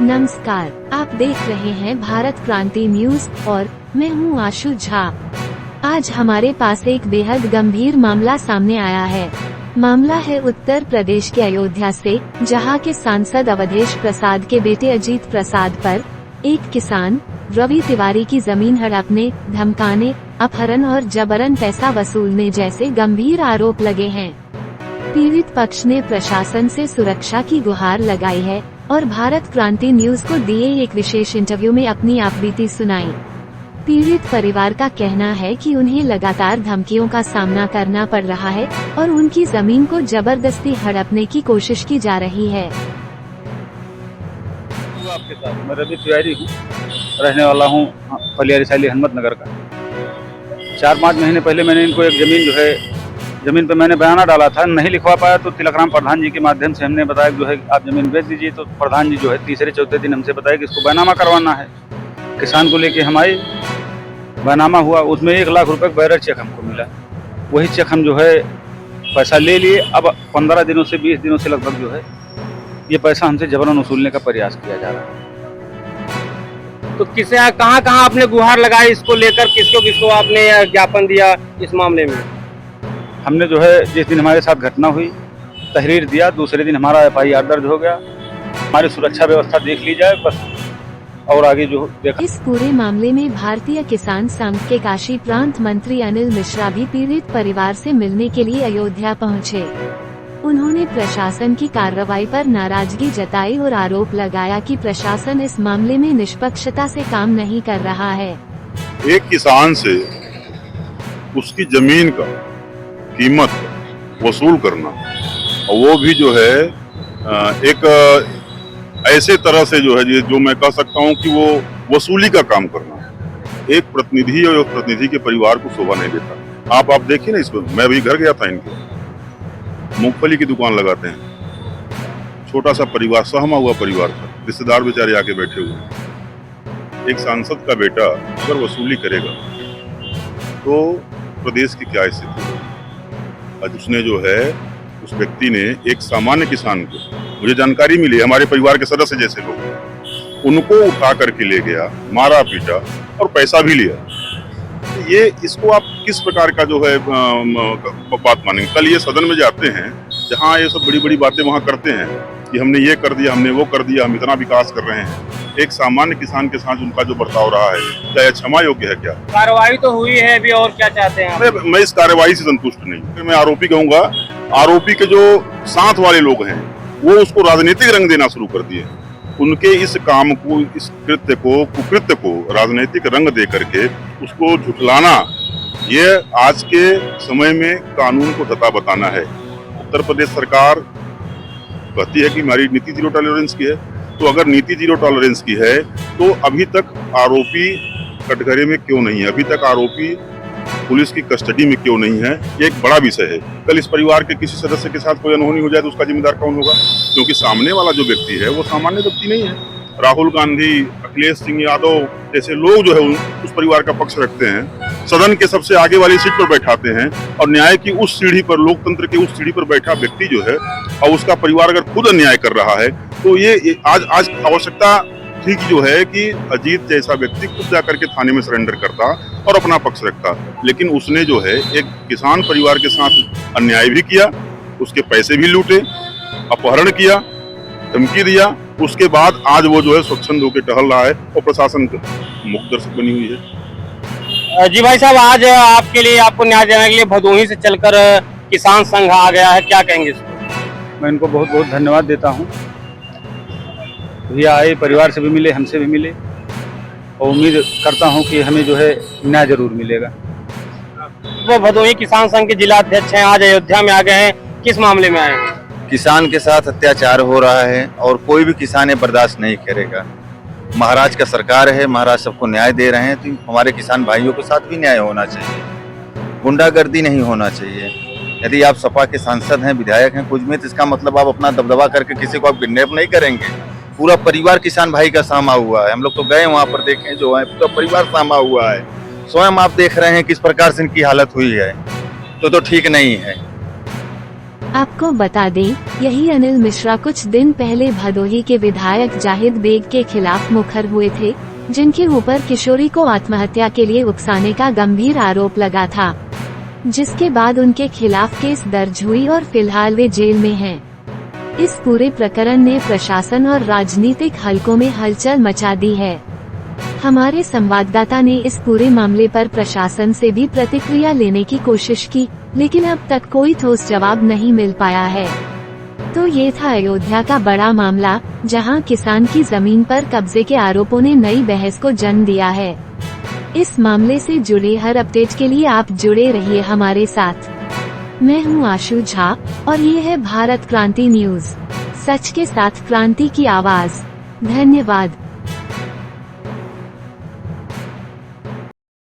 नमस्कार, आप देख रहे हैं भारत क्रांति न्यूज और मैं हूं आशु झा। आज हमारे पास एक बेहद गंभीर मामला सामने आया है। मामला है उत्तर प्रदेश के अयोध्या से, जहां के सांसद अवधेश प्रसाद के बेटे अजीत प्रसाद पर एक किसान रवि तिवारी की जमीन हड़पने, धमकाने, अपहरण और जबरन पैसा वसूलने जैसे गंभीर आरोप लगे हैं। पीड़ित पक्ष ने प्रशासन से सुरक्षा की गुहार लगाई है और भारत क्रांति न्यूज को दिए एक विशेष इंटरव्यू में अपनी आपबीती सुनाई। पीड़ित परिवार का कहना है कि उन्हें लगातार धमकियों का सामना करना पड़ रहा है और उनकी जमीन को जबरदस्ती हड़पने की कोशिश की जा रही है। आपके साथ मैं रवि तिवारी हूँ, रहने वाला हूँ फलियारी शैली अहमदनगर का। 4-5 महीने पहले मैंने इनको एक जमीन पे मैंने बयाना डाला था, नहीं लिखवा पाया तो तिलकराम प्रधान जी के माध्यम से हमने बताया जो है आप जमीन बेच दीजिए। तो प्रधान जी जो है तीसरे-चौथे दिन हमसे बताया कि इसको बैनामा करवाना है। किसान को लेके हम आए, बैनामा हुआ, उसमें 1 लाख रुपए का बैरर चेक हमको मिला। वही चेक हम जो है पैसा ले लिए। अब 15 दिनों से 20 दिनों से लगभग जो है ये पैसा हमसे जबरन वसूलने का प्रयास किया जा रहा है। तो कहाँ आपने गुहार लगाई इसको लेकर, किसको आपने ज्ञापन दिया इस मामले में? हमने जो है जिस दिन हमारे साथ घटना हुई तहरीर दिया, दूसरे दिन हमारा FIR दर्ज हो गया। हमारी सुरक्षा व्यवस्था देख ली जाए बस, और आगे जो देखा। इस पूरे मामले में भारतीय किसान संघ के काशी प्रांत मंत्री अनिल मिश्रा भी पीड़ित परिवार से मिलने के लिए अयोध्या पहुंचे। उन्होंने प्रशासन की कार्रवाई पर नाराजगी जताई और आरोप लगाया कि प्रशासन इस मामले में निष्पक्षता से काम नहीं कर रहा है। एक किसान से उसकी जमीन का कीमत वसूल करना, और वो भी जो है एक ऐसे तरह से जो है जो मैं कह सकता हूँ कि वो वसूली का काम करना, एक प्रतिनिधि और प्रतिनिधि के परिवार को शोभा नहीं देता। आप देखिए ना, इसको मैं भी घर गया था, इनके मूंगफली की दुकान लगाते हैं, छोटा सा परिवार, सहमा हुआ परिवार था, रिश्तेदार बेचारे आके बैठे हुए। एक सांसद का बेटा अगर वसूली करेगा तो प्रदेश की क्या स्थिति है? आज उसने जो है उस व्यक्ति ने एक सामान्य किसान को, मुझे जानकारी मिली, हमारे परिवार के सदस्य जैसे लोग, उनको उठा करके ले गया, मारा पीटा और पैसा भी लिया। ये इसको आप किस प्रकार का जो है बात मानेंगे? कल ये सदन में जाते हैं जहाँ ये सब बड़ी बड़ी बातें वहाँ करते हैं कि हमने ये कर दिया, हमने वो कर दिया, हम इतना विकास कर रहे हैं। एक सामान्य किसान के साथ उनका जो बर्ताव रहा है, क्या यह क्षमा योग्य है? क्या कार्रवाई तो हुई है अभी, और क्या चाहते हैं? मैं इस कार्रवाई से संतुष्ट नहीं। मैं आरोपी कहूंगा, आरोपी के जो साथ वाले लोग हैं वो उसको राजनीतिक रंग देना शुरू कर दिए। उनके इस काम को, इस कृत्य को, कुकृत्य को राजनीतिक रंग दे करके उसको झुठलाना, ये आज के समय में कानून को धता बताना है। उत्तर प्रदेश सरकार कहती है कि हमारी नीति 0 टॉलरेंस की है, तो अगर नीति 0 टॉलरेंस की है तो अभी तक आरोपी कटघरे में क्यों नहीं है? अभी तक आरोपी पुलिस की कस्टडी में क्यों नहीं है? ये एक बड़ा विषय है। कल इस परिवार के किसी सदस्य के साथ कोई अनहोनी हो जाए तो उसका जिम्मेदार कौन होगा? क्योंकि सामने वाला जो व्यक्ति है वो सामान्य व्यक्ति नहीं है। राहुल गांधी, अखिलेश सिंह यादव जैसे लोग जो है उस परिवार का पक्ष रखते हैं, सदन के सबसे आगे वाली सीट पर बैठाते हैं, और न्याय की उस सीढ़ी पर, लोकतंत्र की उस सीढ़ी पर बैठा व्यक्ति जो है, और उसका परिवार अगर खुद अन्याय कर रहा है तो ये आज आवश्यकता ठीक जो है कि अजीत जैसा व्यक्ति खुद जाकर के थाने में सरेंडर करता और अपना पक्ष रखता। लेकिन उसने जो है एक किसान परिवार के साथ अन्याय भी किया, उसके पैसे भी लूटे, अपहरण किया, धमकी दिया। उसके बाद आज वो जो है स्वच्छंद होकर टहल रहा है और प्रशासन मुख्य दर्शक बनी हुई है। जी भाई साहब, आज आपके लिए, आपको न्याय देने के लिए भदोही से चलकर किसान संघ आ गया है, क्या कहेंगे इसको? मैं इनको बहुत बहुत धन्यवाद देता हूँ। भैया आए, परिवार से भी मिले, हमसे भी मिले, और उम्मीद करता हूँ कि हमें जो है न्याय जरूर मिलेगा। वो भदोही किसान संघ के जिला अध्यक्ष हैं, आज अयोध्या में आ गए हैं, किस मामले में आए हैं? किसान के साथ अत्याचार हो रहा है और कोई भी किसान बर्दाश्त नहीं करेगा। महाराज का सरकार है, महाराज सबको न्याय दे रहे हैं, तो हमारे किसान भाइयों के साथ भी न्याय होना चाहिए, गुंडागर्दी नहीं होना चाहिए। यदि आप सपा के सांसद हैं, विधायक हैं कुछ में, तो इसका मतलब आप अपना दबदबा करके किसी को आप किडनैप नहीं करेंगे। पूरा परिवार किसान भाई का सामा हुआ है। हम लोग तो गए वहाँ पर देखें, जो है पूरा परिवार सामा हुआ है। स्वयं आप देख रहे हैं किस प्रकार से इनकी हालत हुई है, तो ठीक नहीं है। आपको बता दें, यही अनिल मिश्रा कुछ दिन पहले भदोही के विधायक जाहिद बेग के खिलाफ मुखर हुए थे, जिनके ऊपर किशोरी को आत्महत्या के लिए उकसाने का गंभीर आरोप लगा था, जिसके बाद उनके खिलाफ केस दर्ज हुई और फिलहाल वे जेल में हैं। इस पूरे प्रकरण ने प्रशासन और राजनीतिक हलकों में हलचल मचा दी है। हमारे संवाददाता ने इस पूरे मामले पर प्रशासन से भी प्रतिक्रिया लेने की कोशिश की, लेकिन अब तक कोई ठोस जवाब नहीं मिल पाया है। तो ये था अयोध्या का बड़ा मामला, जहां किसान की जमीन पर कब्जे के आरोपों ने नई बहस को जन्म दिया है। इस मामले से जुड़े हर अपडेट के लिए आप जुड़े रहिए हमारे साथ। मैं हूं आशु झा और ये है भारत क्रांति न्यूज, सच के साथ क्रांति की आवाज। धन्यवाद।